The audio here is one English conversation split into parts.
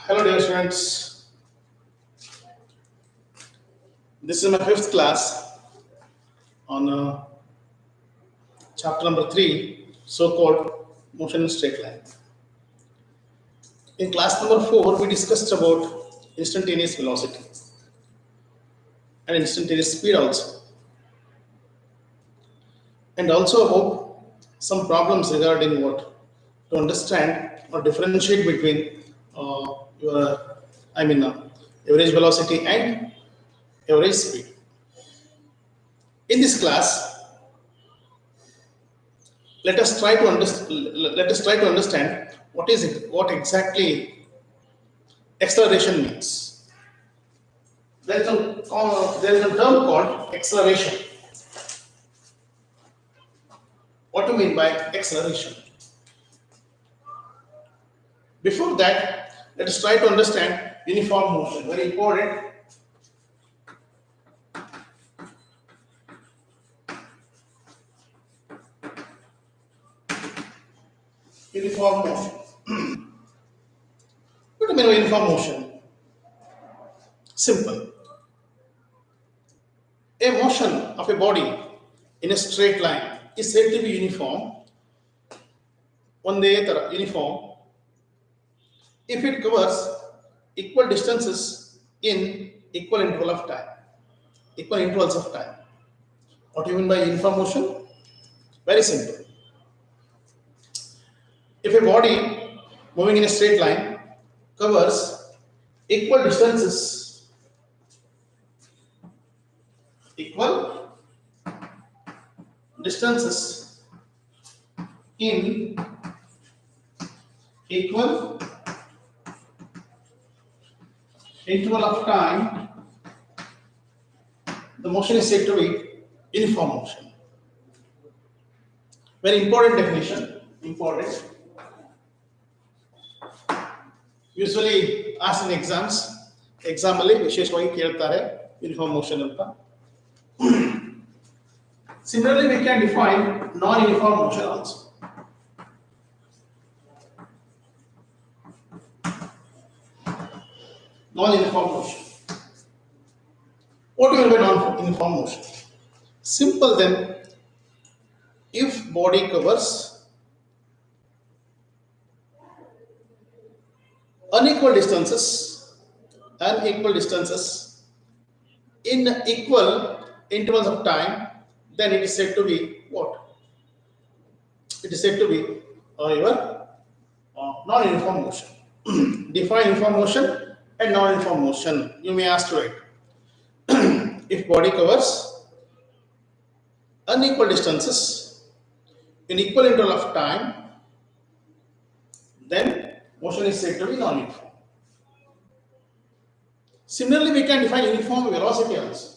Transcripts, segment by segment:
Hello, dear students. This is my fifth class on chapter number 3, so-called motion in straight line. In class number 4, we discussed about instantaneous velocity and instantaneous speed also, and also about some problems regarding what to understand or differentiate between average velocity and average speed. In this class, let us try to understand what exactly acceleration means. There is a term called acceleration. What do you mean by acceleration? Before that, let us try to understand uniform motion. Very important. Uniform motion. What do you mean by uniform motion? Simple. A motion of a body in a straight line is said to be uniform. ಒಂದೇ ತರ uniform if it covers equal distances in equal interval of time, equal intervals of time. What do you mean by uniform motion? Very simple. If a body moving in a straight line covers equal distances in equal interval of time, the motion is said to be uniform motion. Very important definition. Important. Usually asked in exams. Exam ಅಲ್ಲಿ ವಿಶೇಷವಾಗಿ ಕೇಳ್ತಾರೆ uniform motion ಅಂತ. Similarly, we can define non-uniform motion also. Non-uniform motion. What do you mean by non-uniform motion? Simple then. If body covers unequal distances in equal intervals of time, then it is said to be what? It is said to be your non-uniform motion. Define uniform motion and non-uniform motion. You may ask to it. If body covers unequal distances in equal interval of time, then motion is said to be non-uniform. Similarly, we can define uniform velocity also.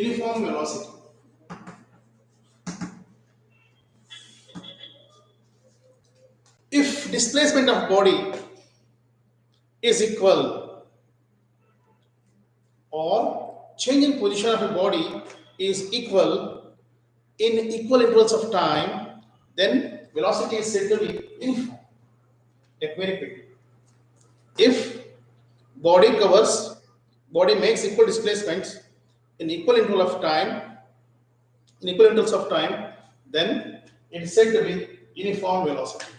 Uniform velocity. If displacement of body is equal or change in position of a body is equal in equal intervals of time, then velocity is said to be uniform. Let me repeat. If body makes equal displacements in equal interval of time, then it is said to be uniform velocity.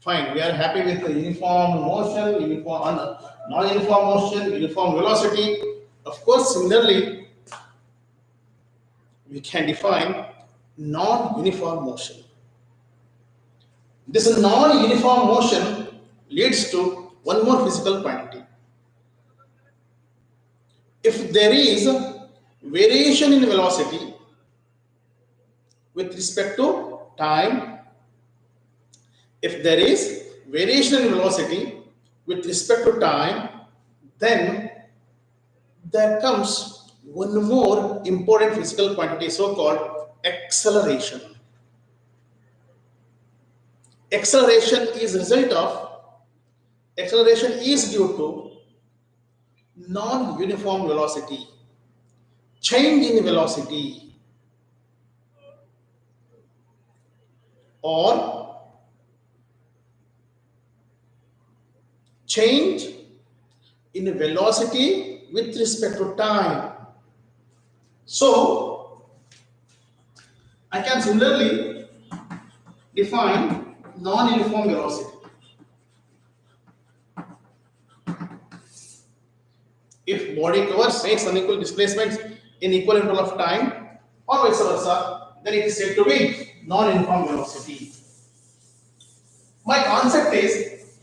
Fine, we are happy with the uniform motion, non-uniform motion, uniform velocity. Of course, similarly, we can define non-uniform motion. This non-uniform motion leads to one more physical quantity. If there is variation in velocity with respect to time, then there comes one more important physical quantity, so-called acceleration. Acceleration is due to non-uniform velocity, change in velocity. or change in velocity with respect to time. So I can similarly define non-uniform velocity. If body covers makes unequal displacements in equal interval of time or vice versa, then it is said to be non-uniform velocity. My concept is,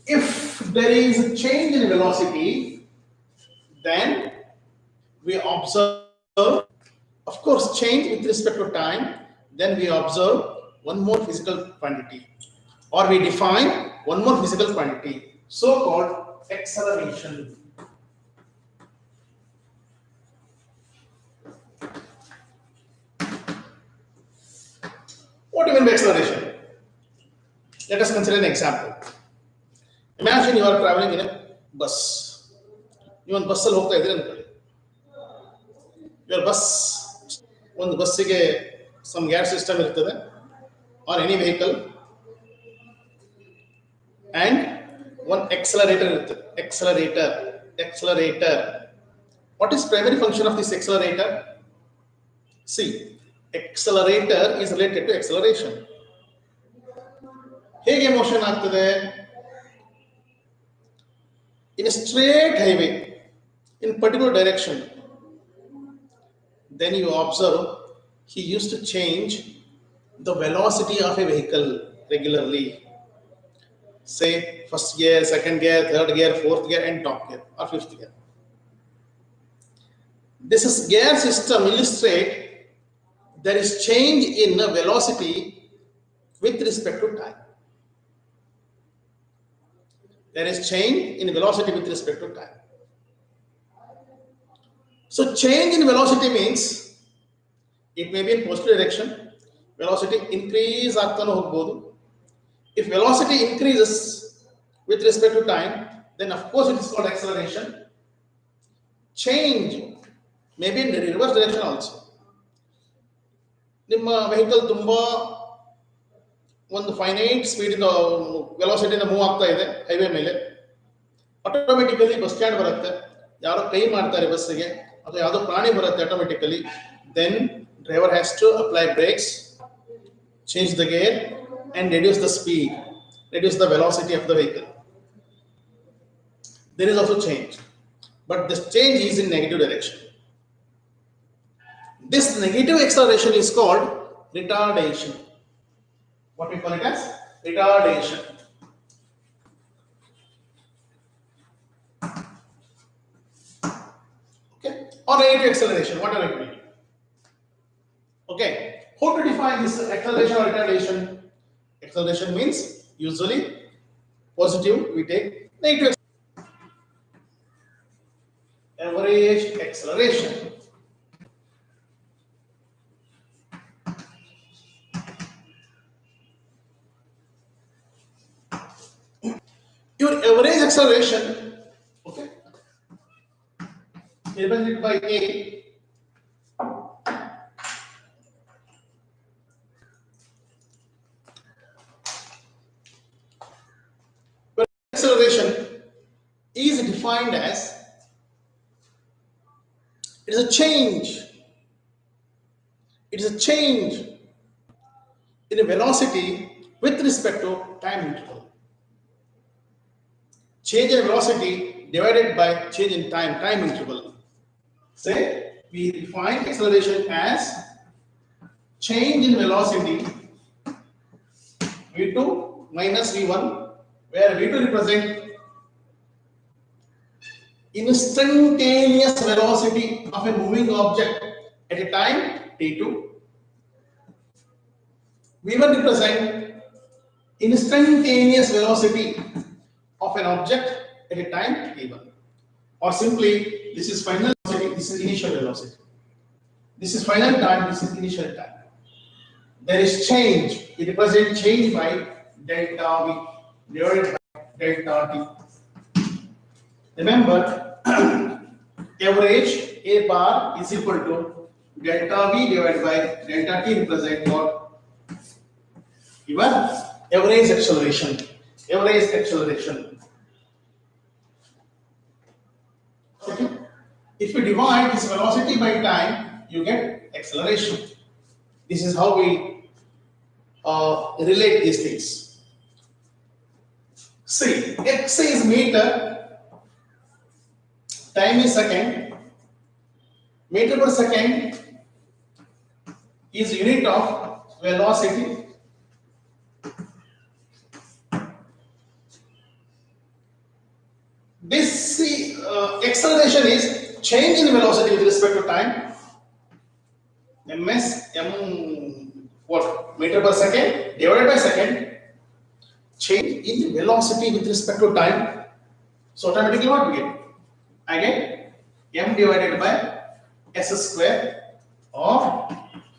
if there is a change in velocity, then we observe, of course, change with respect to time, then we observe one more physical quantity, or we define one more physical quantity, so called acceleration. What do you mean by acceleration? Let us consider an example. Imagine you are traveling in a bus. You are bus ಹೋಗ್ತಾ ಇದ್ದೀರಿ ಅನ್ಕೊಳ್ಳಿ. Your bus, ಒಂದು ಬಸ್ಸಿಗೆ some gas system ಇರ್ತದೆ, or any vehicle, and one accelerator ಇರ್ತದೆ. Accelerator. What is primary function of this accelerator? See, accelerator is related to acceleration. ಹೇಗೆ motion ಆಗ್ತದೆ? In a straight highway, in particular direction, then you observe he used to change the velocity of a vehicle regularly. Say first gear, second gear, third gear, fourth gear, and top gear or fifth gear. This is gear system illustrate there is change in the velocity with respect to time. There is change in velocity with respect to time. So change in velocity means it may be in positive direction. Velocity increase ಆಗ್ತಾನೆ ಹೋಗಬಹುದು. If velocity increases with respect to time, then of course it is called acceleration. Change may be in the reverse direction also. ನಿಮ್ಮ vehicle ತುಂಬಾ ಒಂದು finite speed ಇಂದ velocity ಇಂದ move ಆಗ್ತಾ ಇದೆ highway ಮೇಲೆ, ಆಟೋಮೆಟಿಕಲಿ ಬಸ್ ಸ್ಟ್ಯಾಂಡ್ ಬರುತ್ತೆ, ಯಾರೋ ಕೈ ಮಾಡ್ತಾರೆ ಬಸ್ಸಿಗೆ ಅಥವಾ ಯಾವುದೋ ಪ್ರಾಣಿ ಬರುತ್ತೆ automatically, then driver has to apply brakes, change the gear and reduce the speed, reduce the velocity of the vehicle. There is also change, but this change is in negative direction. This negative acceleration is called retardation. What we call it as retardation. Okay, or negative acceleration, whatever it may be. Okay, how to define this acceleration or retardation? Acceleration means usually positive, we take negative. Average acceleration. Your average acceleration, okay, divided by A, acceleration is defined as it is a change. It is a change in a velocity with respect to time interval. Change in velocity divided by change in time interval. Say we define acceleration as change in velocity v2 minus v1, where v2 represent instantaneous velocity of a moving object at a time t2. v1 represent instantaneous velocity of an object at a time t1. Or simply, this is final velocity, this is initial velocity. This is final time, this is initial time. There is change. It represents change by delta v divided by delta t. Remember, average A bar is equal to delta v divided by delta t, represent what? your average acceleration. Average acceleration. Okay. If you divide this velocity by time, you get acceleration. This is how we relate these things. See, x is meter, time is second, meter per second is unit of velocity. This acceleration is change in velocity with respect to time. Meter per second divided by second, change in velocity with respect to time. So automatically what we get? I get m divided by s square of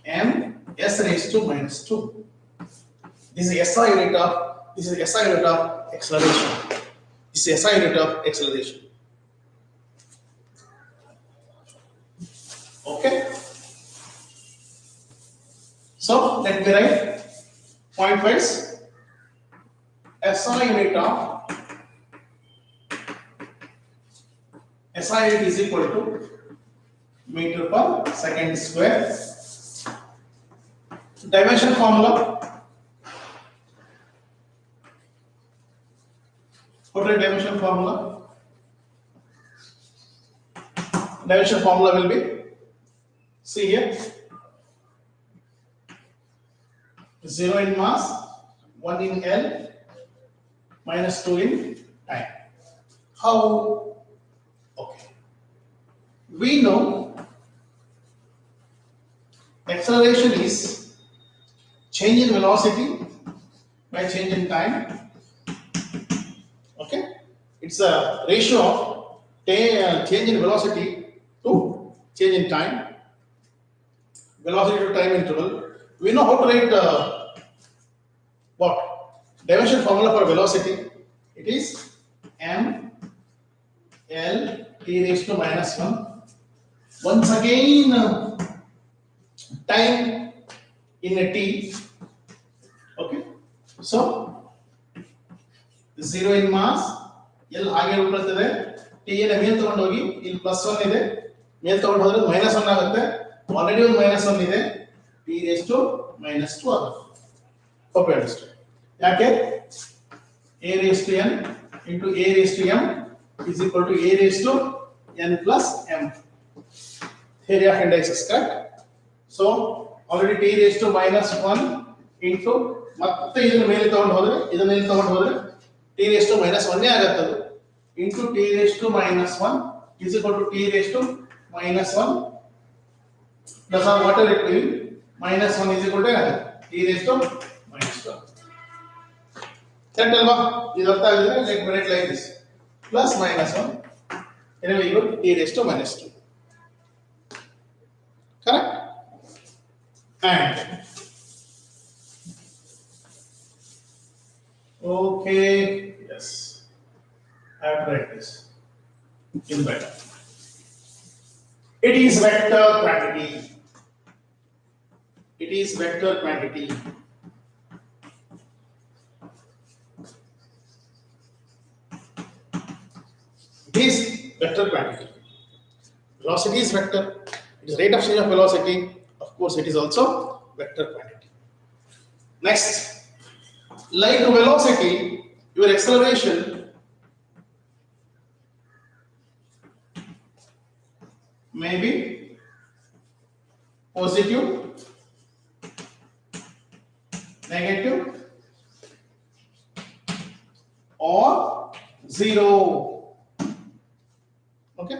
m s raised to minus 2. This is SI unit of acceleration. This is SI unit of acceleration. Okay. So let me write pointwise. SI unit is equal to meter per second square. Dimension formula. What is dimension formula? Dimension formula will be, see here, 0 in mass, 1 in L, minus 2 in time. How? Okay. We know acceleration is change in velocity by change in time. Okay, it's a ratio of change in velocity to change in time. Velocity to time interval. We know how to write what? Dimension formula for velocity. It is m L t raised to minus 1. Once again, time in a t. Okay, so 0 in mass, L ಹಾಗೆ ಉಳಿಯುತ್ತದೆ, t ನ ಮೇಲೆ ತಗೊಂಡು ಹೋಗಿ ಇಲ್ಲಿ +1 ಇದೆ, ಮೇಲೆ ತಗೊಂಡು ಹೋದ್ರೆ -1 ಆಗುತ್ತೆ, ಆಲ್ರೆಡಿ ಒಂದು -1 ಇದೆ, t raised to -2 ಆಗುತ್ತೆ. Hope you understand. ಯಾಕೆ a raised to n into a raised to m is equal to a raised to n plus m. Theory of index is correct. So already t raised to -1 into ಮತ್ತೆ ಇದನ್ನ ಮೇಲೆ ತಗೊಂಡು ಹೋದ್ರೆ t raised to -1 ಆಗುತ್ತದೆ into t raised to -1 is equal to t raised to -1 plus or whatever it will be, -1 is equal to t raised to -1. Correct alva? This artha agidre, let me write like this, plus -1 anyway equal to t raised to -2. Correct? And okay, yes, I have to write this in better. It is vector quantity. It is vector quantity. It is vector quantity. Velocity is vector. It is rate of change of velocity. Of course, it is also vector quantity. Next, like velocity, your acceleration may be positive, negative, or zero. Okay,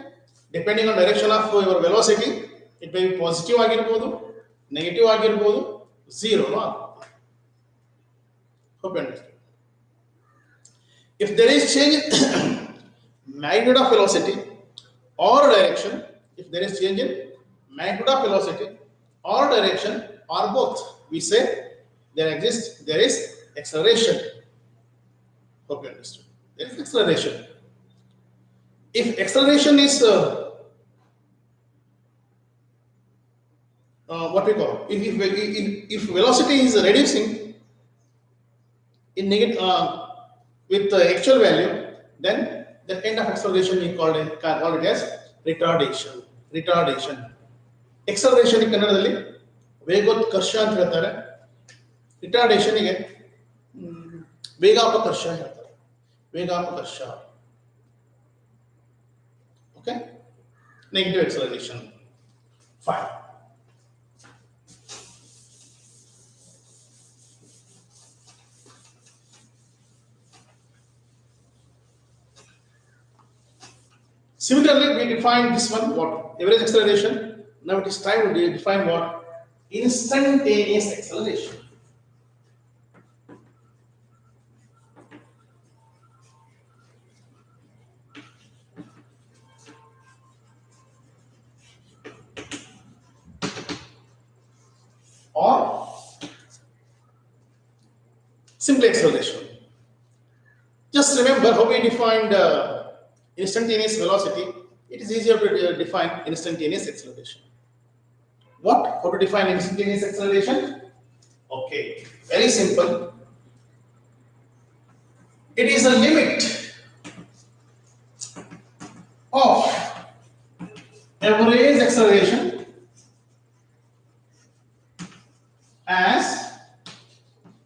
depending on direction of your velocity, it may be positive ಆಗಿರಬಹುದು, negative ಆಗಿರಬಹುದು, zero no. Hope you understand. If there is change in magnitude of velocity or direction, if there is change in magnitude of velocity or direction or both, we say there is acceleration. Hope you understand. There is acceleration. If acceleration is what we call, if velocity is reducing, in negative with the actual value, then the kind of acceleration we call it as retardation. Retardation. Acceleration in ಕನ್ನಡದಲ್ಲಿ ವೇಗೋತ್ಕರ್ಷ ಅಂತ ಹೇಳ್ತಾರೆ. Retardation ಗೆ ವೇಗಾಪಕರ್ಷ ಹೇಳ್ತಾರೆ. ವೇಗಾಪಕರ್ಷ. Okay? Negative acceleration. Fine. Similarly, we define this one what? Average acceleration. Now it is time to define what? Instantaneous acceleration. Or simple acceleration. Just remember how we defined instantaneous velocity. It is easier to define instantaneous acceleration. What? How to define instantaneous acceleration? Okay, very simple. It is a limit of average acceleration as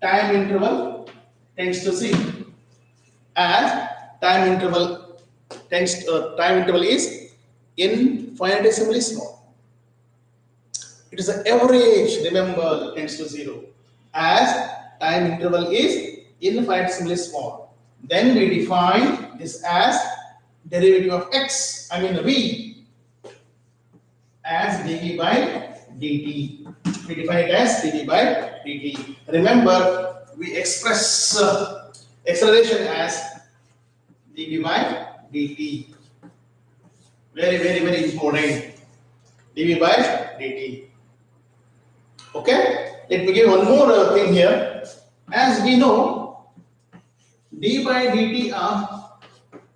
time interval tends to zero. As time interval is infinitesimally small. It is the average, remember, tends to zero. As time interval is infinitesimally small, then we define this as derivative of x, I mean v, as dv by dt. We define it as dv by dt. Remember, we express acceleration as dv by dt. Very, very, very important. dv by dt. Okay? Let me give one more thing here. As we know, d by dt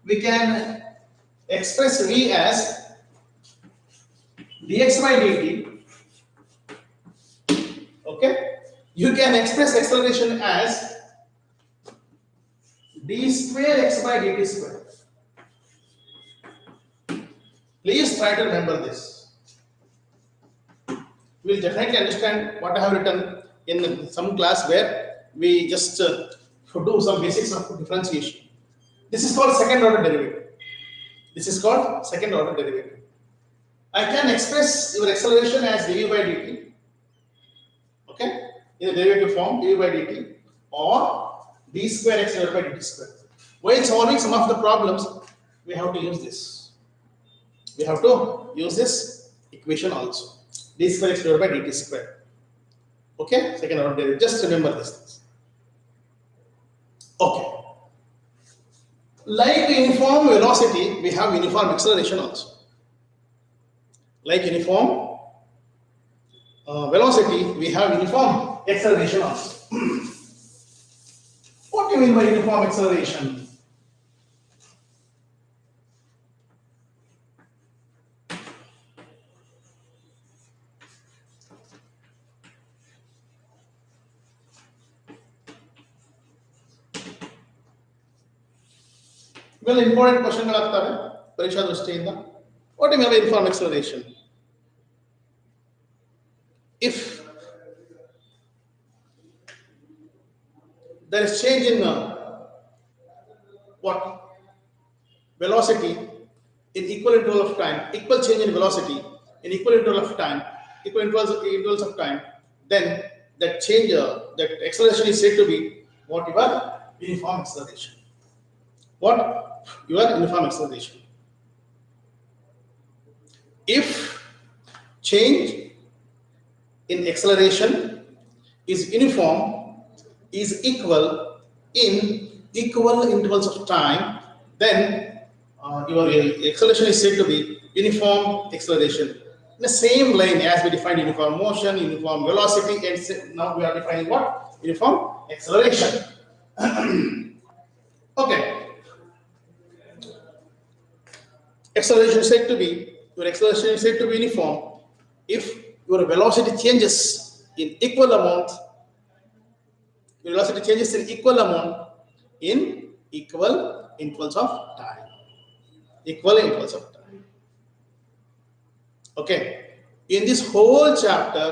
we can express v as dx by dt. Okay? You can express acceleration as d square x by dt square. Please try to remember this. You will definitely understand what I have written in some class where we just do some basics of differentiation. This is called second order derivative. This is called second order derivative. I can express your acceleration as dv by dt. Okay? In the derivative form, dv by dt, or d square x divided by dt square. While solving some of the problems, we have to use this. We have to use this equation also. D square x divided by dt square. Okay? Second order derivative. Just remember this. Okay. Like uniform velocity, we have uniform acceleration also. Like uniform velocity, we have uniform acceleration also. What do you mean by uniform acceleration? Well, important question ಗಳಾಗ್ತವೆ ಪರೀಕ್ಷಾ ದೃಷ್ಟಿಯಿಂದ. What do you mean by uniform acceleration? If there is change in what velocity in equal interval of time, equal change in velocity in equal interval of time, equal intervals of time, then that change, that acceleration is said to be what? Your uniform acceleration. What? Your uniform acceleration. If change in acceleration is uniform, is equal in equal intervals of time, then your acceleration is said to be uniform acceleration. In the same line as we defined uniform motion, uniform velocity, and now we are defining what? Uniform acceleration. Okay. Acceleration is said to be, your acceleration is said to be uniform if your velocity changes in equal amount velocity changes in equal amount in equal intervals of time. Equal intervals of time. Okay. In this whole chapter,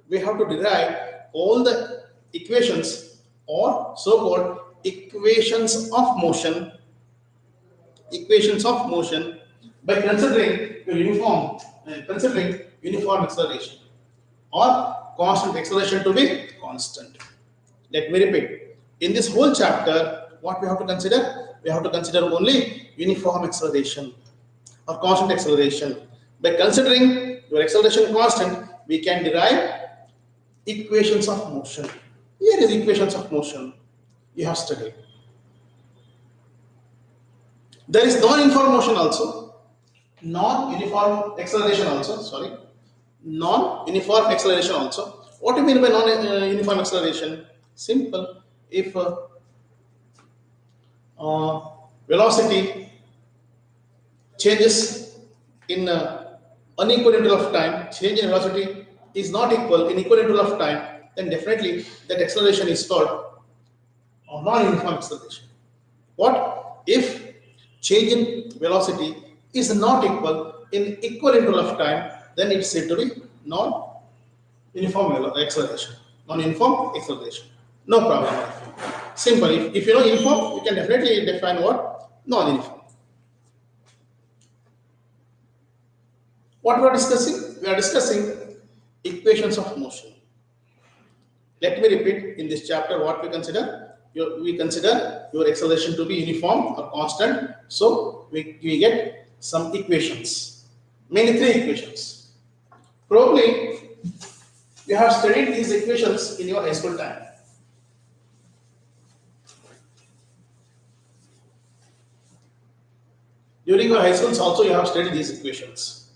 we have to derive all the equations or so-called equations of motion by considering uniform acceleration or constant acceleration to be constant. Let me repeat. In this whole chapter, what we have to consider? We have to consider only uniform acceleration or constant acceleration. By considering your acceleration constant, we can derive equations of motion. Here is equations of motion you have studied. There is non-uniform motion also, non-uniform acceleration also, sorry, non-uniform acceleration also. What do you mean by non-uniform acceleration? Simple. If velocity changes in unequal interval of time, change in velocity is not equal in equal interval of time, then definitely that acceleration is called non-uniform acceleration. What if change in velocity is not equal in equal interval of time? Then it's said to be non-uniform acceleration. Non-uniform acceleration. No problem. Simple. If you know uniform, you can definitely define what? Non-uniform. What we are discussing? We are discussing equations of motion. Let me repeat in this chapter what we consider. We consider your acceleration to be uniform or constant. So we get some equations, mainly 3 equations. Probably you have studied these equations in your high school time. During your high schools also you have studied these equations.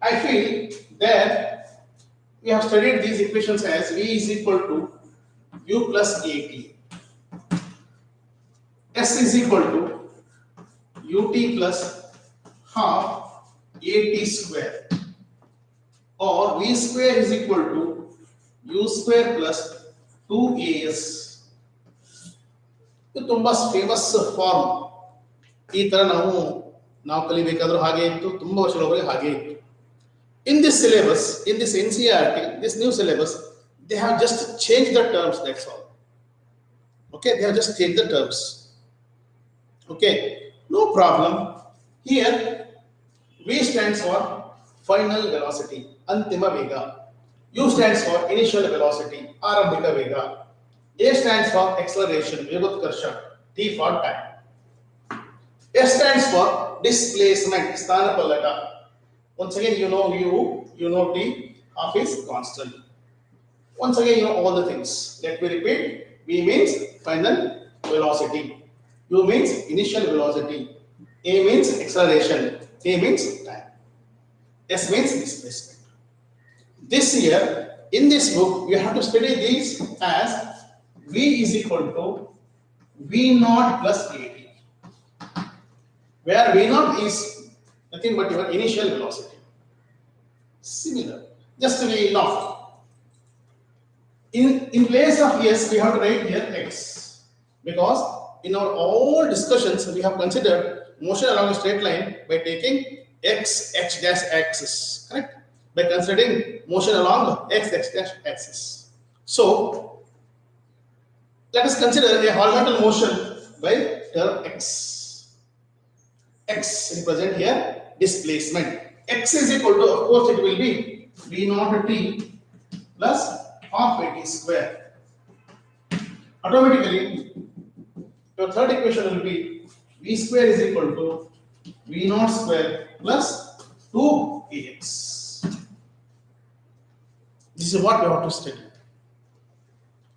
I feel that we have studied these equations as V is equal to U plus AT. S is equal to ut plus half at square, or v square is equal to u square plus 2as. ಇದು ತುಂಬಾ famous form. ಈ ತರ ನಾವು ಕಲಿಬೇಕಾದ್ರೂ ಹಾಗೆ ಇತ್ತು, ತುಂಬಾ ವರ್ಷಗಳವರೆಗೆ ಹಾಗೆ ಇತ್ತು. In this syllabus, in this NCERT, this new syllabus, they have just changed the terms, that's all. Okay, they have just changed the terms. Okay, no problem. Here, V stands for final velocity, antima vega. U stands for initial velocity, arambhika vega. A stands for acceleration, vibhutkarsha. T for time. S stands for displacement, sthana pallata. Once again, you know U, you know T, half is constant. Once again, you know all the things. Let me repeat. V means final velocity. U means initial velocity. A means acceleration. A means time. S means displacement. This year, in this book, you have to study these as V is equal to V naught plus AT. Where V naught is nothing but your initial velocity. Similar. Just V naught. In place of S, we have to write here X. Because in our all discussions, we have considered motion along a straight line by taking X dash axis. Correct? By considering motion along X dash axis. So, let us consider a horizontal motion by term X. X represent here displacement. X is equal to, of course, it will be V naught T plus half AT square. Automatically, your third equation will be V square is equal to V naught square plus 2AX. This is what we have to study.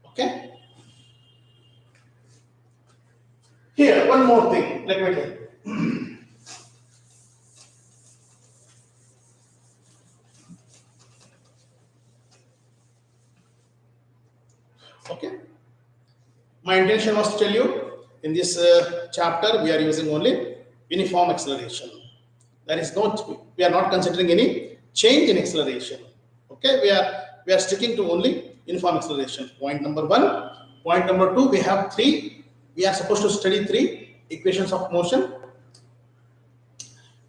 Okay? Here, one more thing. Let me tell you. Okay. My intention was to tell you in this chapter we are using only uniform acceleration. There is we are not considering any change in acceleration. Okay, we are we are sticking to only uniform acceleration. Point number 1. Point number 2, we have 3. We are supposed to study 3 equations of motion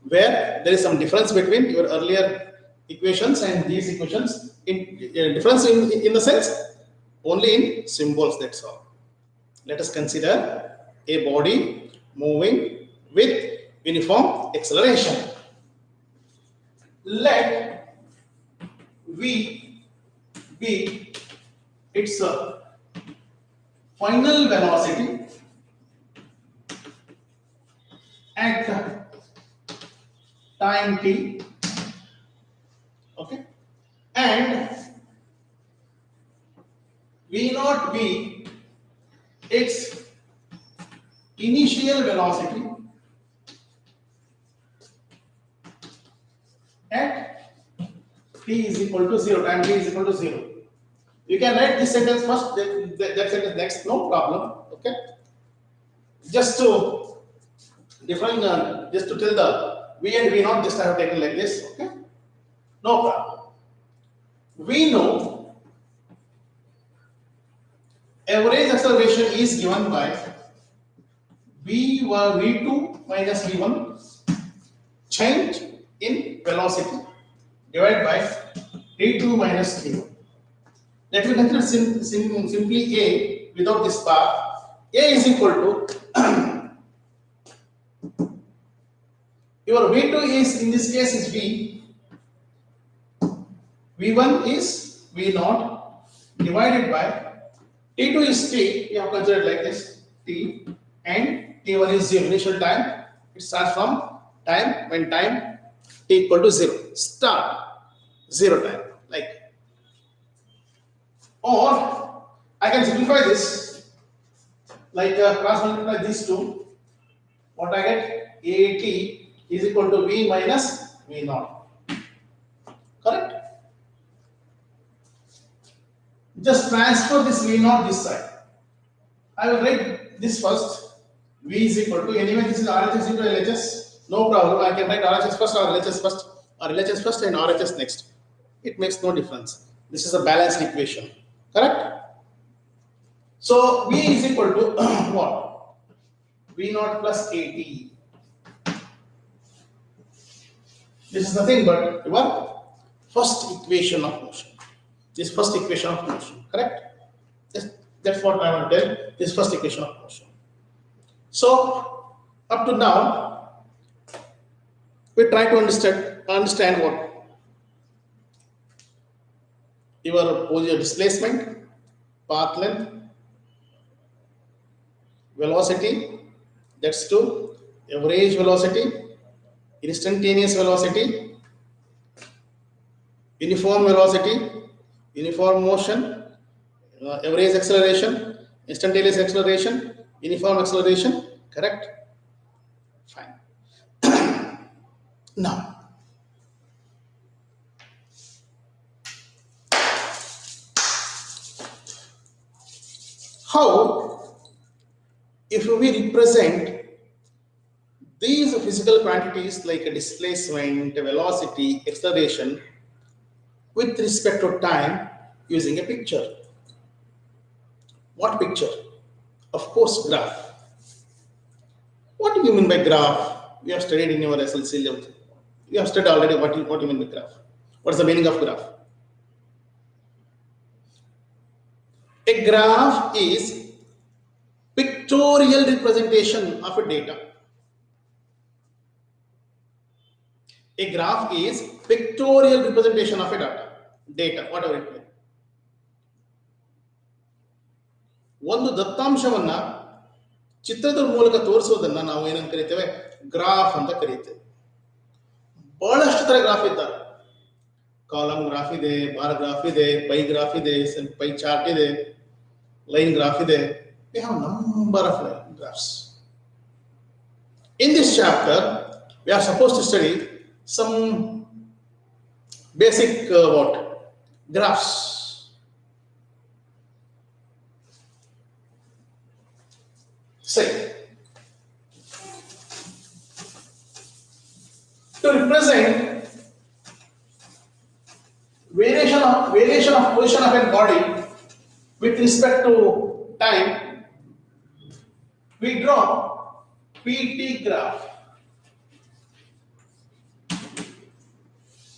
where there is some difference between your earlier equations and these equations. Difference in the sense only in symbols, that's all. Let us consider a body moving with uniform acceleration. Let V be its final velocity at time t, okay, and V naught be its initial velocity at t is equal to 0, time t is equal to 0. You can write this sentence first, that sentence next, no problem. Okay, just to define, just to tell the V and V naught, just I have taken like this. Okay, no problem. We know average acceleration is given by V2 minus V1, change in velocity, divided by T2 minus T1. Let me consider simply A without this bar. A is equal to your V2 is, in this case, is V. V1 is V0 divided by T2 is T. We have considered like this, T, and T1 is 0, initial time. It starts from time when time T equal to 0. Start 0 time, like. Or I can simplify this, like cross multiply these two. What I get? AT is equal to V minus V0. Correct? Just transfer this V0 this side. I will write this first. V is equal to, anyway this is RHS into LHS. No problem. I can write RHS first or LHS first, or LHS first and RHS next. It makes no difference. This is a balanced equation. Correct? So V is equal to what? V0 plus AT. This is nothing but your first equation of motion. This first equation of motion. Correct? That's what I want to tell. This first equation of motion. So up to now, we try to understand what your displacement, path length, velocity, that's 2, average velocity, instantaneous velocity, uniform velocity, uniform motion, average acceleration, instantaneous acceleration, uniform acceleration. Correct? Fine. Now, how, if we represent these physical quantities like a displacement, velocity, acceleration with respect to time using a picture? What picture? Of course, graph. What do you mean by graph? You have studied in your SLC level. You have studied already what you mean by graph. What is the meaning of graph? A graph is pictorial representation of a data. A graph is pictorial representation of a data, whatever it may. ಒಂದು ದತ್ತಾಂಶವನ್ನ ಚಿತ್ರದ ಮೂಲಕ ತೋರಿಸೋದನ್ನ ನಾವು ಏನಂತ ಕರೀತೇವೆ? Graph ಅಂತ ಕರೀತೇವೆ. ಬಹಳಷ್ಟು ತರ graph ಇದ್ದಾರೆ. Column graph ಇದೆ, ಬಾರ್ ಗ್ರಾಫ್ ಇದೆ, ಪೈ ಗ್ರಾಫ್ ಇದೆ, ಪೈ ಚಾರ್ಟ್ ಇದೆ, ಲೈನ್ ಗ್ರಾಫ್ ಇದೆ. We have number of graphs. In this chapter, we are supposed to study some basic graphs. Say, to represent variation of variation of position of a body with respect to time, we draw PT graph.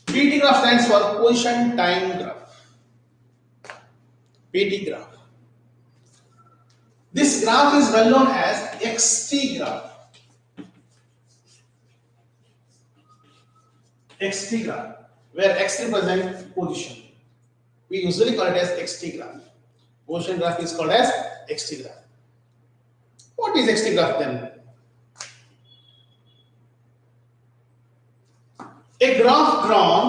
PT graph stands for position time graph. PT graph. This graph is well known as XT graph. XT graph, where X represents position. We usually call it as XT graph. Position graph is called as XT graph. What is XT graph then? A graph drawn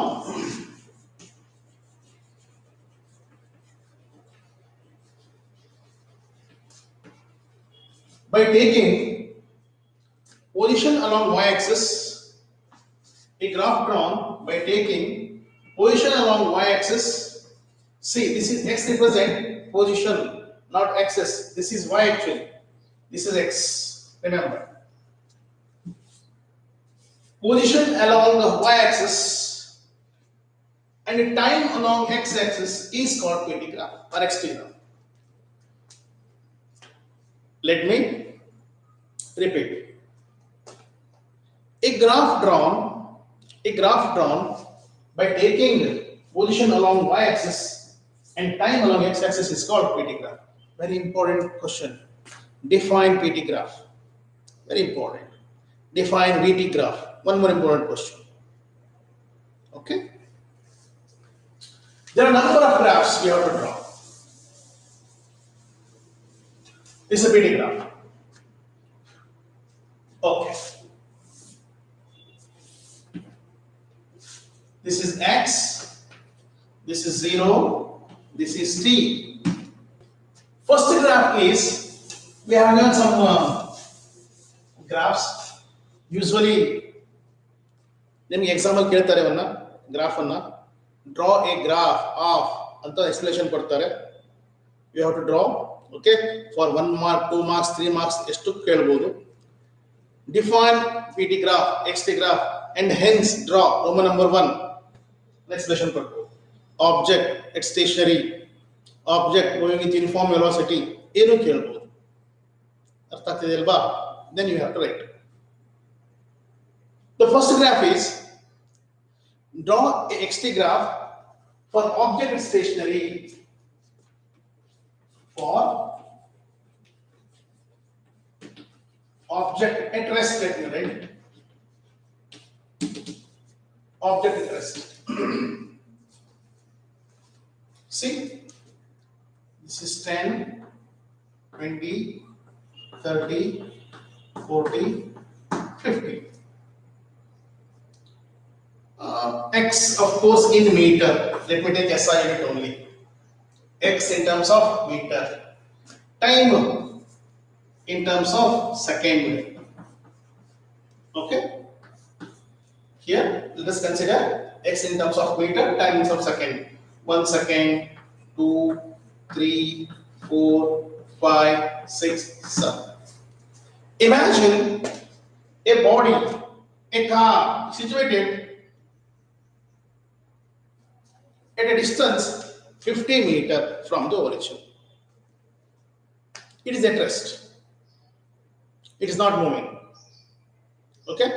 by taking position along y-axis. A graph drawn by taking position along y-axis. See, this is x represent position, not axis. This is y actually. This is x. Remember. Position along the y-axis and the time along x-axis is called PT graph or XT graph. Let me repeat. A graph drawn by taking position along y-axis and time along x-axis is called PT graph. Very important question. Define PT graph. Very important. Define VT graph. One more important question. Okay. There are a number of graphs we have to draw. This is a PT graph. Okay. This is X. This is 0. This is T. First graph is, we have learned some graphs. Usually, let me example ಕೇಳ್ತಾರೆ ಅವನ್ನ graph ಅನ್ನ draw a graph of ಅಂತ explanation ಕೊಡ್ತಾರೆ. You have to draw, okay, for 1 mark, 2 marks, 3 marks ಎಷ್ಟು ಕೇಳಬಹುದು. Define PT graph, XT graph and hence draw Roman number 1 explanation ಕೊಡ್ಬೋದು. Object at stationary, object moving with uniform velocity ಏನು ಕೇಳಬಹುದು. ಅರ್ಥ ಆಗ್ತಿದೆ ಅಲ್ವಾ? Then you have to write. The first graph is draw a XT graph for object at stationary. For object at rest, let me write. Object at rest. See, this is 10, 20, 30, 40, 50. X, of course, in meter. Let me take SI unit only. X in terms of meter. Time in terms of second. Okay. Here, let us consider X in terms of meter, time in terms of second. 1 second, 2, 3, 4, 5, 6, 7. Imagine a body, a car situated at a distance 50 meters from the origin. It is at rest. It is not moving. Okay?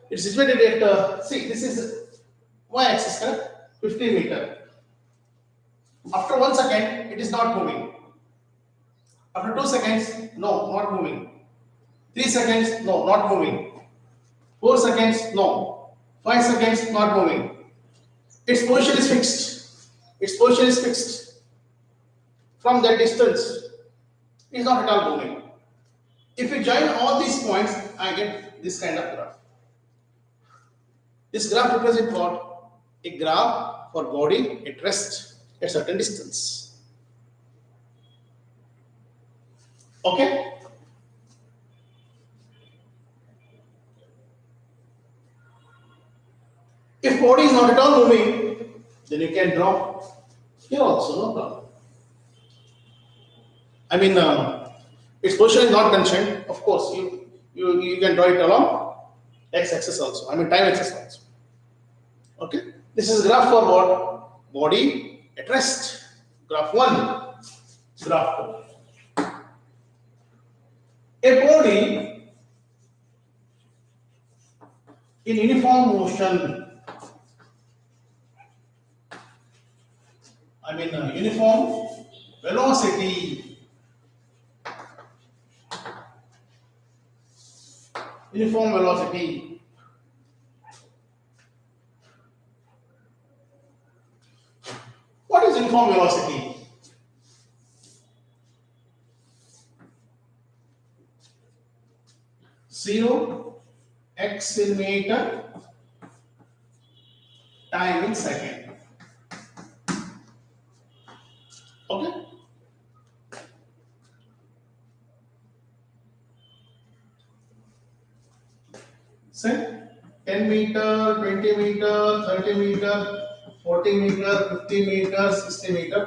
It is situated at, see, this is y-axis, 50 meters. After 1 second, it is not moving. After 2 seconds, no, not moving. 3 seconds, no, not moving. 4 seconds, no. 5 seconds, not moving. Its position is fixed. Its position is fixed. From that distance, it is not at all moving. If you join all these points, I get this kind of graph. This graph represents what? A graph for body at rest at certain distance. Okay? If body is not at all moving, then you can draw here also, no problem. I mean, its position is not mentioned. Of course, you can draw it along x-axis also. I mean, time axis also. Okay. This is graph for what? Body at rest. Graph 1, graph 2. A body in uniform motion, uniform velocity, uniform velocity. What is uniform velocity? Zero x in meter, time in second. Okay. Say 10 meter, 20 meter, 30 meter, 40 meter, 50 meter, 60 meter.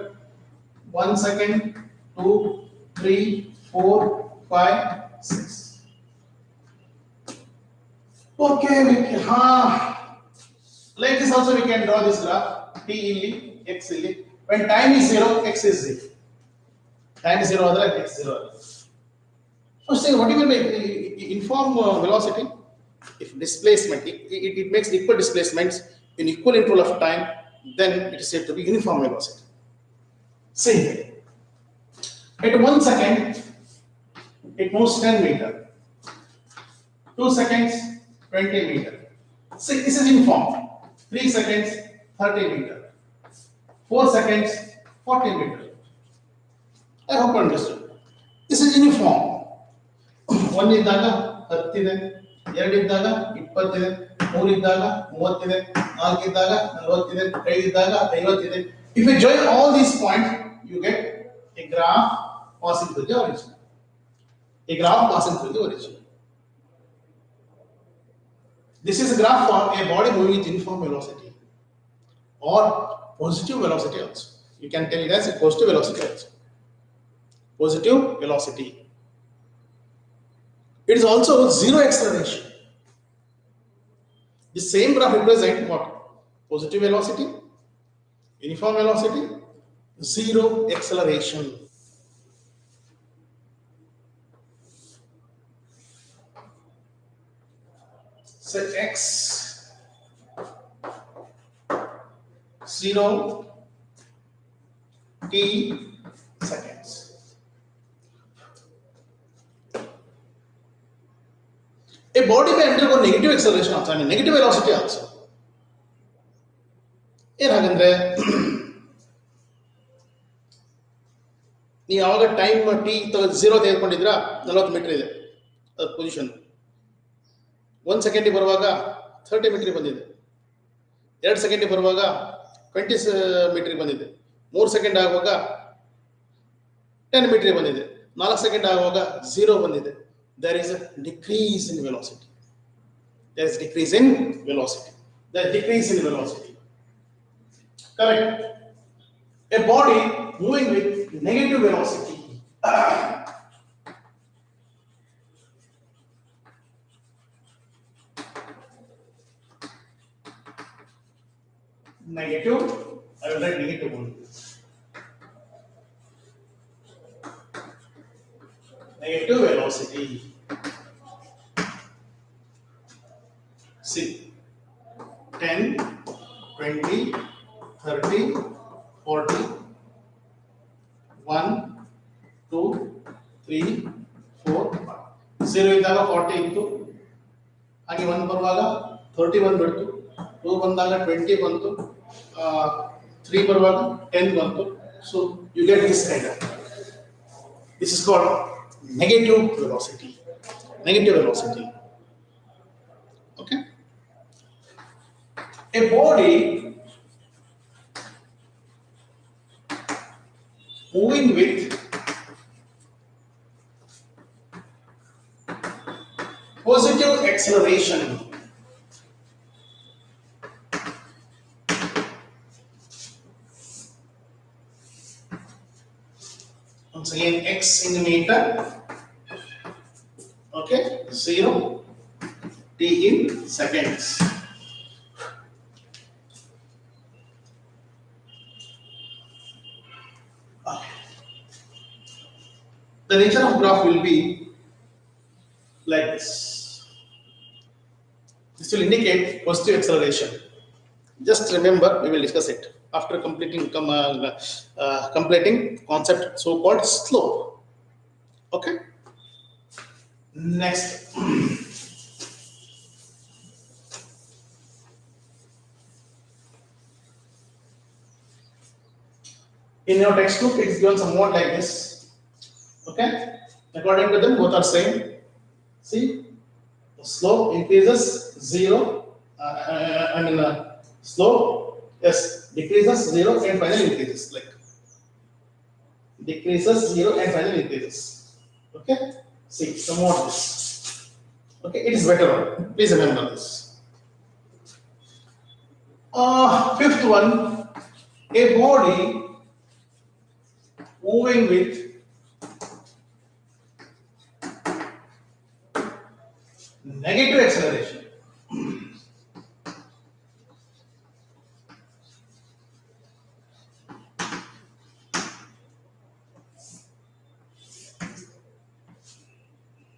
1 second, 2, 3, 4, 5, 6. Okay, like this also we can draw this graph. T illi, x illi. When time is 0, x is 0. Time is 0, other x 0. So say what do you mean by uniform velocity? If displacement, it makes equal displacements in equal interval of time, then it is said to be uniform velocity. See, at 1 second, it moves 10 meter. 2 seconds, 20 meter. See, this is uniform. 3 seconds, 30 meter. 4 seconds, 40 meter. I hope you understood. This is uniform. 1 ಇದ್ದಾಗ 10 ಇದೆ, 2 ಇದ್ದಾಗ 20 ಇದೆ, 3 ಇದ್ದಾಗ 30 ಇದೆ, 4 ಇದ್ದಾಗ 40 ಇದೆ, 5 ಇದ್ದಾಗ 50 ಇದೆ. If you join all these points, you get a graph passing through the origin. A graph passing through the origin. This is a graph for a body moving with uniform velocity or positive velocity also. You can tell it as a positive velocity also. Positive velocity. It is also zero acceleration. The same graph represents what? Positive velocity, uniform velocity, zero acceleration. So x 0 t seconds. A body may undergo negative acceleration also, negative velocity also. ಏನಾಗಂದ್ರೆ ನೀವು ಯಾವಾಗ time T 0 ತೆಗೆದುಕೊಂಡಿದ್ರಾ 40 metre ಇದೆ ಅದು position. 1 ಸೆಕೆಂಡಿಗೆ ಬರುವಾಗ 30 metre ಬಂದಿದೆ, 2 ಸೆಕೆಂಡಿಗೆ ಬರುವಾಗ 20 metre ಬಂದಿದೆ, 3 ಸೆಕೆಂಡ್ ಆಗುವಾಗ 10 ಮೀಟರ್ ಬಂದಿದೆ, 4 ಸೆಕೆಂಡ್ ಆಗುವಾಗ 0 ಬಂದಿದೆ. There is a decrease in velocity. There is decrease in velocity. There is decrease in velocity. Correct. A body moving with negative velocity. Negative. I will write negative only. Negative velocity. See, 10, 20, 30, 40, 1, 2, 3, 4, 5. 0 ಇದ್ದಾಗ 40 ಇತ್ತು, ಹಾಗೆ 1 ಬರುವಾಗ 30 ಬಂದ್ಬಿಡ್ತು, 2 ಬಂದಾಗ 20 ಬಂತು, 3 ಬರುವಾಗ 10 ಬಂತು. So you get this kind of. This is called negative velocity. Negative velocity. Okay. A body moving with positive acceleration. Once again, x in meter. Okay, 0 t in seconds. The nature of graph will be like this. This will indicate positive acceleration. Just remember, we will discuss it after completing completing concept so-called slope. Okay. Next. In your textbook, it is given somewhat like this. Okay. According to them, both are same. See, the slope increases 0. Slope, yes, decreases 0 and finally increases, like decreases 0 and finally increases. Okay, see, somewhat this. Okay, it is better one. Please remember this. Fifth one, a body moving with negative acceleration.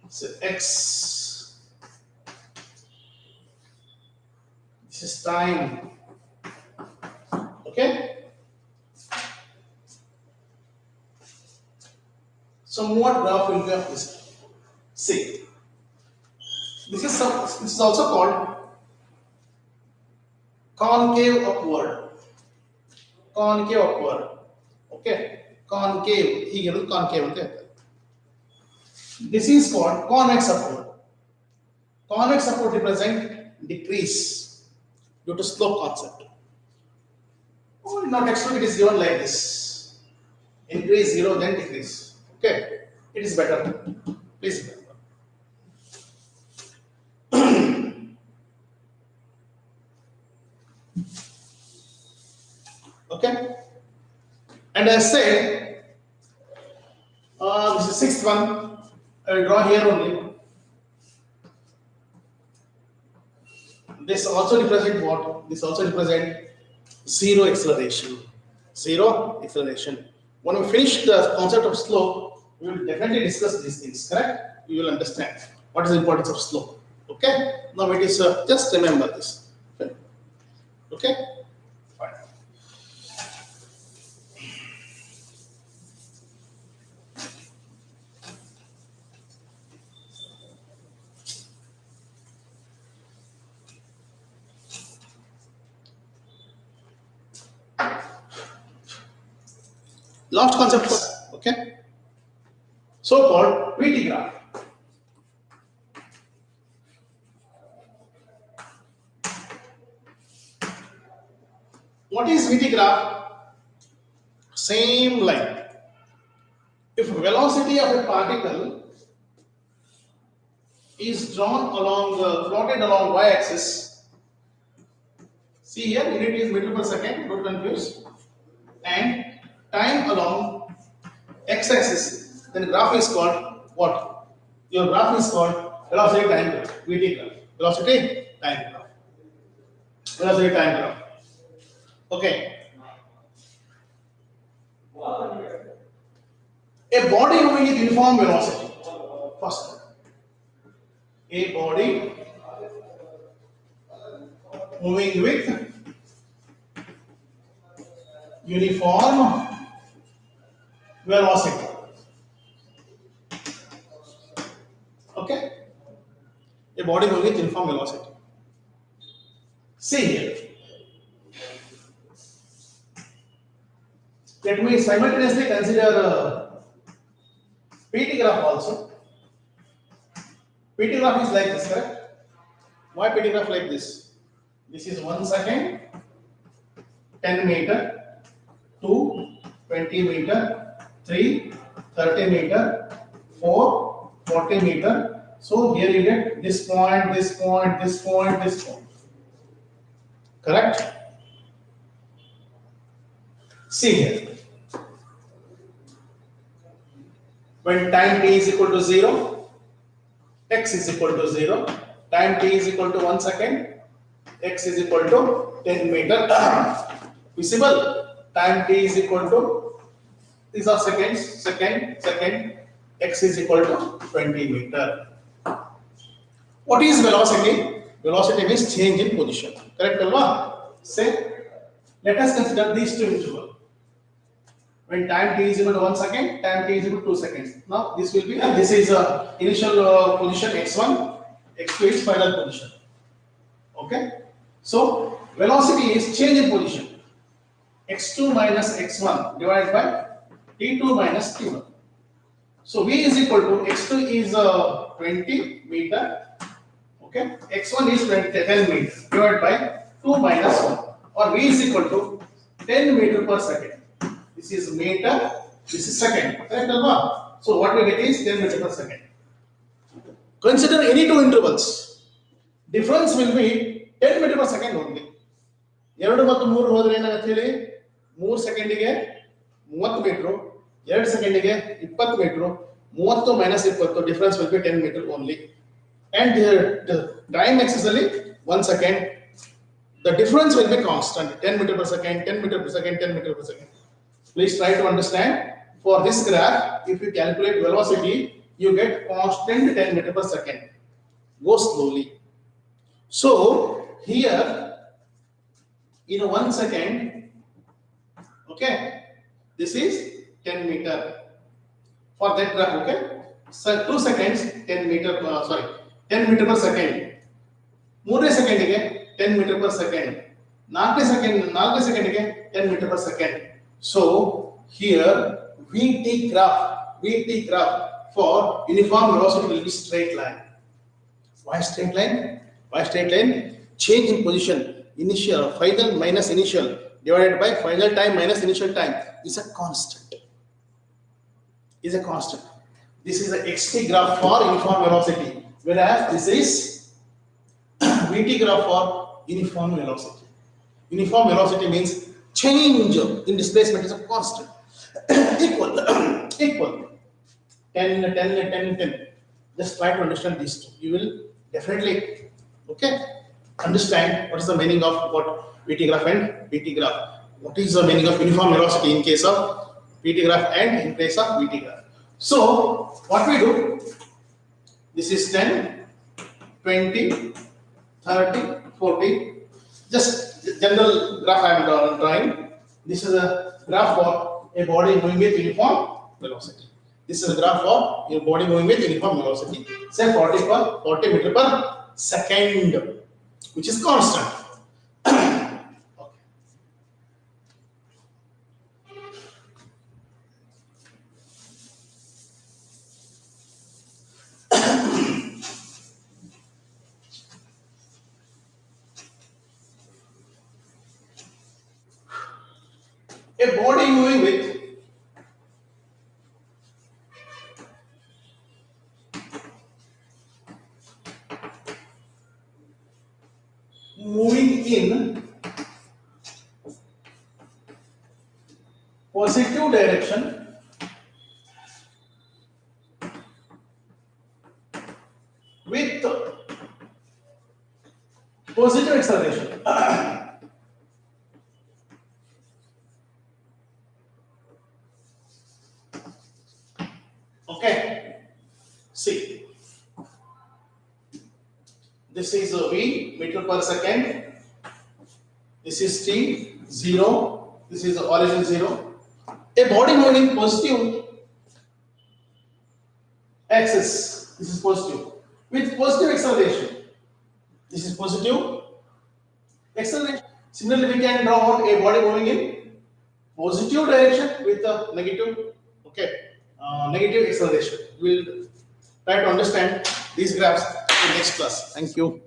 So x, this is time. Okay. Somewhat graph will be of this. See, this is also called concave upward. Concave upward. Okay. Concave. Here concave. Okay. This is called convex upward. Convex upward represent decrease due to slope concept. Oh, in our textbook it is given like this. Increase 0, then decrease. Okay, it is better. Please remember. Okay, and as said, this is sixth one. I will draw here only. This also represent what? This also represent zero acceleration. Zero acceleration. When we finish the concept of slope, we will definitely discuss these things, correct? You will understand what is the importance of slope. Okay? Now it is just remember this. Okay? Fine. Last concept, okay? So-called VT graph. What is VT graph? Same line. If velocity of a particle is drawn along, plotted along y-axis, see here, unit is meter per second, don't confuse, and time along x-axis, then graph is called what? Your graph is called velocity time graph, VT graph. Velocity time graph. Velocity time graph. Okay. A body moving with uniform velocity. First. A body moving with uniform velocity. Okay? A body moving with uniform velocity. See here. Let me simultaneously consider PT graph also. PT graph is like this, correct? Why PT graph like this? This is 1 second, 10 meter, 2, 20 meter, 3, 30 meter, 4, 40 meter. So here you get this point, this point, this point, this point. Correct? See here. When time t is equal to 0, x is equal to 0, time t is equal to 1 second, x is equal to 10 meter. Visible? Time t is equal to, these are seconds, second, second, x is equal to 20 meter. What is velocity? Velocity means change in position. Correct, Alva? Say, let us consider these two intervals. When time t is equal to 1 second, time t is equal to 2 seconds. Now this will be, this is initial position x1, x2 is final position. Okay. So velocity is change in position. x2 minus x1 divided by t2 minus t1. So v is equal to x2 is 20 meter. Okay. x1 is 10 meter divided by 2 minus 1, or v is equal to 10 meter per second. This is meter, this is second. Correct, Alva? So what we get is 10 meter per second. Consider any two intervals. Difference will be 10 meter per second only. 2 ಮತ್ತು 3 ಹೋದ್ರೆ ಏನಾಗುತ್ತೆ ಹೇಳಿ? 3 ಸೆಕೆಂಡಿಗೆ 30 metre, 2 ಸೆಕೆಂಡಿಗೆ 20 metre, 30 minus 20, difference will be 10 meter only. And the time axis ಅಲ್ಲಿ 1 second, the difference will be constant, 10 meter per second, 10 meter per second, 10 meter per second. Please try to understand. For this graph, if you calculate velocity, you get constant 10 meter per second. Go slowly. So here, in 1 second, okay, this is 10 meter. For that graph, okay, so 2 seconds, 10 meter, 10 meter per second. 3 ಸೆಕೆಂಡಿಗೆ 10 meter per second. 4 ಸೆಕೆಂಡಿಗೆ 10 meter per second. So here VT graph for uniform velocity will be straight line. Why straight line? Why straight line? Change in position, initial, final minus initial divided by final time minus initial time is a constant. Is a constant. This is a XT graph for uniform velocity, whereas this is VT graph for uniform velocity. Uniform velocity means change in displacement is a constant. equal 10. Just try to understand these two. You will definitely, okay, understand what is the meaning of what VT graph and VT graph. What is the meaning of uniform velocity in case of VT graph and in case of VT graph. So what we do, this is 10, 20, 30, 40. Just general graph I am drawing. This is a graph for a body moving with uniform velocity. This is a graph for a body moving with uniform velocity. Say 40 meter per second, which is constant. A body moving in positive direction with positive acceleration. Okay, see, this is V meter per second, this is T 0, this is the origin 0. A body moving positive axis, this is positive, with positive acceleration, this is positive acceleration. Similarly, we can draw out a body moving in positive direction with a negative, okay, negative acceleration. We will try to understand these graphs in next class. Thank you.